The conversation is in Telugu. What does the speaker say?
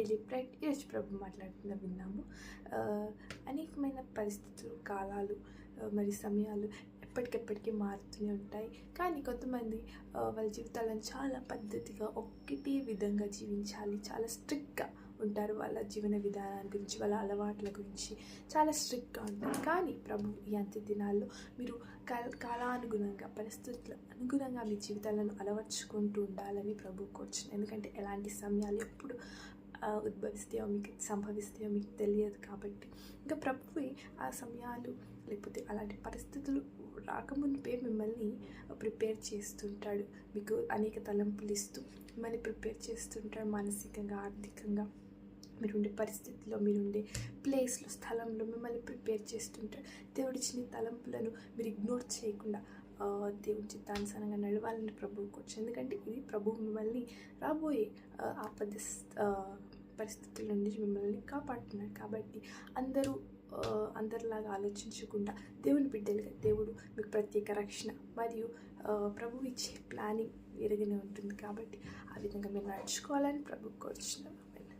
డైలీ ప్రైడ్ ఈరోజు ప్రభు మాట్లాడుతున్న విన్నాము. అనేకమైన పరిస్థితులు, కాలాలు మరి సమయాలు ఎప్పటికెప్పటికీ మారుతూనే ఉంటాయి. కానీ కొంతమంది వాళ్ళ జీవితాలను చాలా పద్ధతిగా ఒకటే విధంగా జీవించాలి, చాలా స్ట్రిక్ట్గా ఉంటారు. వాళ్ళ జీవన విధానాల గురించి, వాళ్ళ అలవాట్ల గురించి చాలా స్ట్రిక్ట్గా ఉంటారు. కానీ ప్రభు ఈ అంత్య దినాల్లో మీరు కాలానుగుణంగా, పరిస్థితుల అనుగుణంగా మీ జీవితాలను అలవర్చుకుంటూ ఉండాలని ప్రభు కోరుచున్నాను. ఎందుకంటే ఎలాంటి సమయాలు ఎప్పుడు ఉద్భవిస్తాయో, మీకు సంభవిస్తాయో మీకు తెలియదు. కాబట్టి ఇంకా ప్రభువే ఆ సమయాలు లేకపోతే అలాంటి పరిస్థితులు రాకముందే మిమ్మల్ని ప్రిపేర్ చేస్తుంటాడు. మీకు అనేక తలంపులు ఇస్తూ మిమ్మల్ని ప్రిపేర్ చేస్తుంటాడు. మానసికంగా, ఆర్థికంగా, మీరుండే పరిస్థితుల్లో, మీరుండే ప్లేస్లో, స్థలంలో మిమ్మల్ని ప్రిపేర్ చేస్తుంటాడు. దేవుడిచ్చిన తలంపులను మీరు ఇగ్నోర్ చేయకుండా దేవుడి చిత్తానుసారంగా నడవాలని ప్రభువుకు వచ్చు. ఎందుకంటే ఇది ప్రభువు మిమ్మల్ని రాబోయే ఆపద పరిస్థితుల నుండి మిమ్మల్ని కాపాడుతున్నాడు. కాబట్టి అందరిలాగా ఆలోచించకుండా దేవుని బిడ్డలుగా దేవుడు మీకు ప్రత్యేక రక్షణ మరియు ప్రభువు ఇచ్చే ప్లానింగ్ వేరుగానే ఉంటుంది. కాబట్టి ఆ విధంగా మీరు నడుచుకోవాలని ప్రభువుకు కోరుచున్నాను.